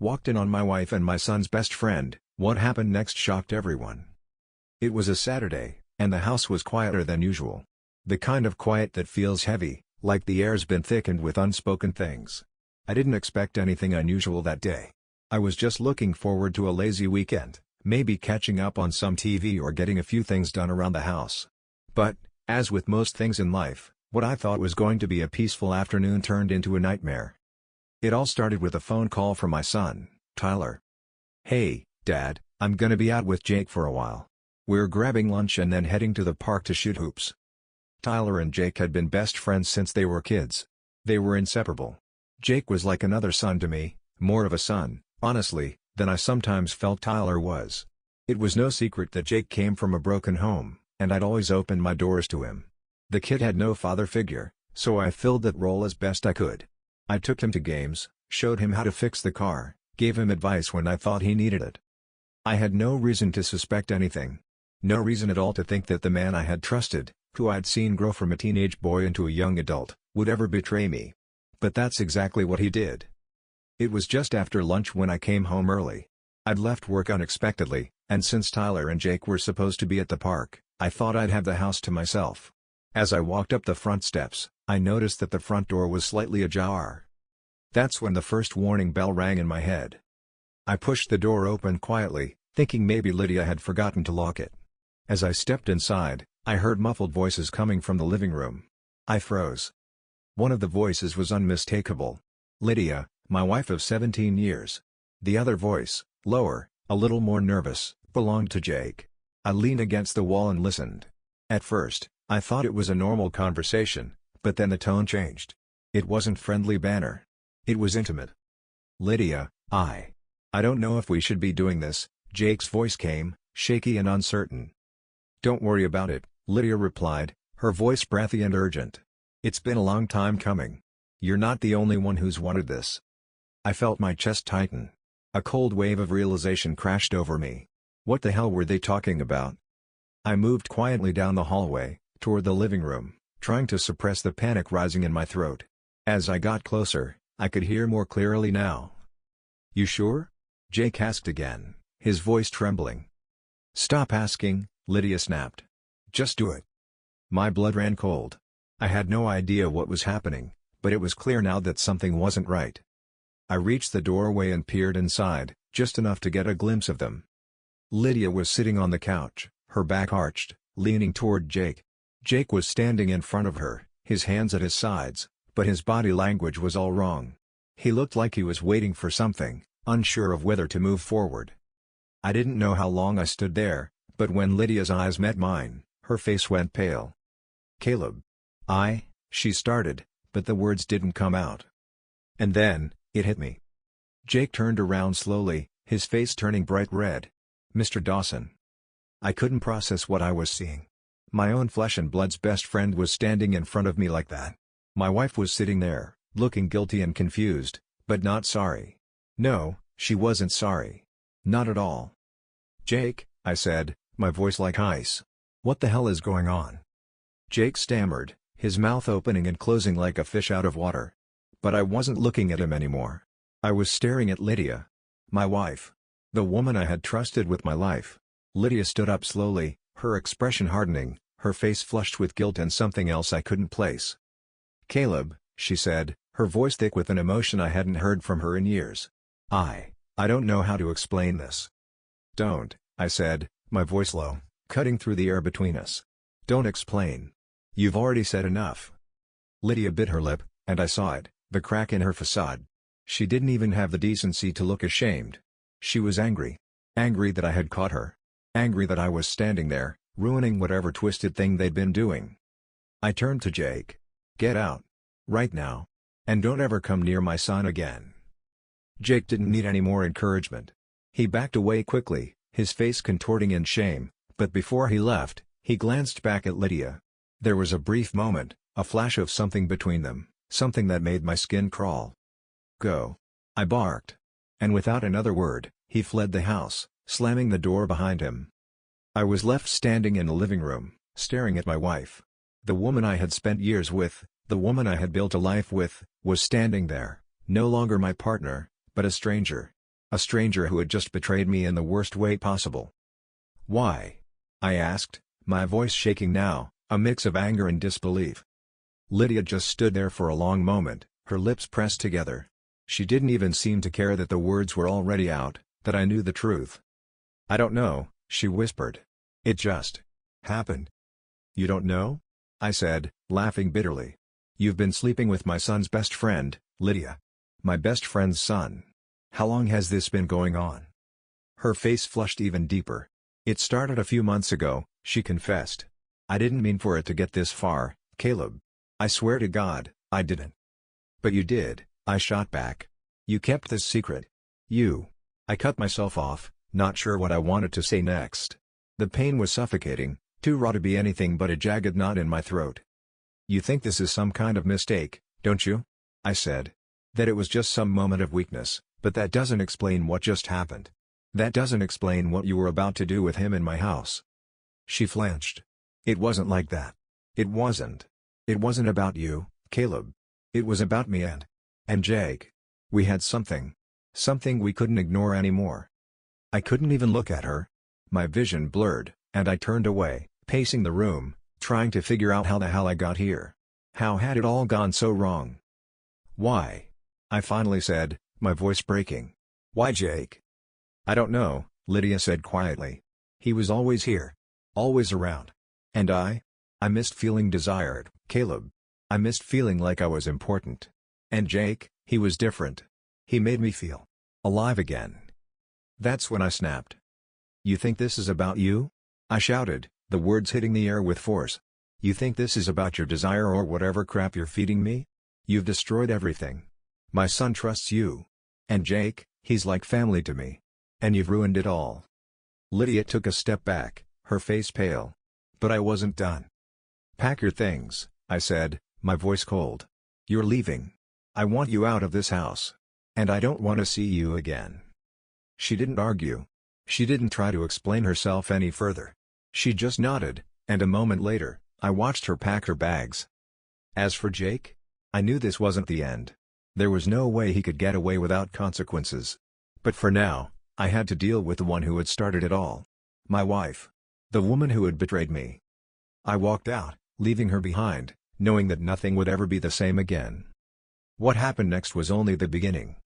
Walked in on my wife and my son's best friend. What happened next shocked everyone. It was a Saturday, and the house was quieter than usual. The kind of quiet that feels heavy, like the air's been thickened with unspoken things. I didn't expect anything unusual that day. I was just looking forward to a lazy weekend, maybe catching up on some TV or getting a few things done around the house. But, as with most things in life, what I thought was going to be a peaceful afternoon turned into a nightmare. It all started with a phone call from my son, Tyler. "Hey, Dad, I'm gonna be out with Jake for a while. We're grabbing lunch and then heading to the park to shoot hoops." Tyler and Jake had been best friends since they were kids. They were inseparable. Jake was like another son to me, more of a son, honestly, than I sometimes felt Tyler was. It was no secret that Jake came from a broken home, and I'd always opened my doors to him. The kid had no father figure, so I filled that role as best I could. I took him to games, showed him how to fix the car, gave him advice when I thought he needed it. I had no reason to suspect anything. No reason at all to think that the man I had trusted, who I'd seen grow from a teenage boy into a young adult, would ever betray me. But that's exactly what he did. It was just after lunch when I came home early. I'd left work unexpectedly, and since Tyler and Jake were supposed to be at the park, I thought I'd have the house to myself. As I walked up the front steps, I noticed that the front door was slightly ajar. That's when the first warning bell rang in my head. I pushed the door open quietly, thinking maybe Lydia had forgotten to lock it. As I stepped inside, I heard muffled voices coming from the living room. I froze. One of the voices was unmistakable. Lydia, my wife of 17 years. The other voice, lower, a little more nervous, belonged to Jake. I leaned against the wall and listened. At first, I thought it was a normal conversation, but then the tone changed. It wasn't friendly banter. It was intimate. "Lydia, I don't know if we should be doing this," Jake's voice came, shaky and uncertain. "Don't worry about it," Lydia replied, her voice breathy and urgent. "It's been a long time coming. You're not the only one who's wanted this." I felt my chest tighten. A cold wave of realization crashed over me. What the hell were they talking about? I moved quietly down the hallway, toward the living room, trying to suppress the panic rising in my throat. As I got closer, I could hear more clearly now. "You sure?" Jake asked again, his voice trembling. "Stop asking," Lydia snapped. "Just do it." My blood ran cold. I had no idea what was happening, but it was clear now that something wasn't right. I reached the doorway and peered inside, just enough to get a glimpse of them. Lydia was sitting on the couch, her back arched, leaning toward Jake. Jake was standing in front of her, his hands at his sides, but his body language was all wrong. He looked like he was waiting for something, unsure of whether to move forward. I didn't know how long I stood there, but when Lydia's eyes met mine, her face went pale. "Caleb." She started, but the words didn't come out. And then, it hit me. Jake turned around slowly, his face turning bright red. "Mr. Dawson." I couldn't process what I was seeing. My own flesh and blood's best friend was standing in front of me like that. My wife was sitting there, looking guilty and confused, but not sorry. No, she wasn't sorry. Not at all. "Jake," I said, my voice like ice. "What the hell is going on?" Jake stammered, his mouth opening and closing like a fish out of water. But I wasn't looking at him anymore. I was staring at Lydia. My wife. The woman I had trusted with my life. Lydia stood up slowly, her expression hardening, her face flushed with guilt and something else I couldn't place. "Caleb," she said, her voice thick with an emotion I hadn't heard from her in years. I don't know how to explain this." "Don't," I said, my voice low, cutting through the air between us. "Don't explain. You've already said enough." Lydia bit her lip, and I saw it, the crack in her facade. She didn't even have the decency to look ashamed. She was angry. Angry that I had caught her. Angry that I was standing there, ruining whatever twisted thing they'd been doing. I turned to Jake. "Get out. Right now. And don't ever come near my son again." Jake didn't need any more encouragement. He backed away quickly, his face contorting in shame, but before he left, he glanced back at Lydia. There was a brief moment, a flash of something between them, something that made my skin crawl. "Go," I barked. And without another word, he fled the house, slamming the door behind him. I was left standing in the living room, staring at my wife. The woman I had spent years with, the woman I had built a life with, was standing there, no longer my partner, but a stranger. A stranger who had just betrayed me in the worst way possible. "Why?" I asked, my voice shaking now, a mix of anger and disbelief. Lydia just stood there for a long moment, her lips pressed together. She didn't even seem to care that the words were already out, that I knew the truth. "I don't know," she whispered. "It just happened." "You don't know?" I said, laughing bitterly. "You've been sleeping with my son's best friend, Lydia. My best friend's son. How long has this been going on?" Her face flushed even deeper. "It started a few months ago," she confessed. "I didn't mean for it to get this far, Caleb. I swear to God, I didn't." "But you did," I shot back. "You kept this secret. You—" I cut myself off, not sure what I wanted to say next. The pain was suffocating, too raw to be anything but a jagged knot in my throat. "You think this is some kind of mistake, don't you?" I said. "That it was just some moment of weakness, but that doesn't explain what just happened. That doesn't explain what you were about to do with him in my house." She flinched. "It wasn't like that. It wasn't. It wasn't about you, Caleb. It was about me and Jake. We had something. Something we couldn't ignore anymore." I couldn't even look at her. My vision blurred, and I turned away, pacing the room, trying to figure out how the hell I got here. How had it all gone so wrong? "Why?" I finally said, my voice breaking. "Why Jake?" "I don't know," Lydia said quietly. "He was always here. Always around. And I missed feeling desired, Caleb. I missed feeling like I was important. And Jake, he was different. He made me feel alive again." That's when I snapped. "You think this is about you?" I shouted, the words hitting the air with force. "You think this is about your desire or whatever crap you're feeding me? You've destroyed everything. My son trusts you. And Jake, he's like family to me. And you've ruined it all." Lydia took a step back, her face pale. But I wasn't done. "Pack your things," I said, my voice cold. "You're leaving. I want you out of this house. And I don't want to see you again." She didn't argue. She didn't try to explain herself any further. She just nodded, and a moment later, I watched her pack her bags. As for Jake, I knew this wasn't the end. There was no way he could get away without consequences. But for now, I had to deal with the one who had started it all. My wife. The woman who had betrayed me. I walked out, leaving her behind, knowing that nothing would ever be the same again. What happened next was only the beginning.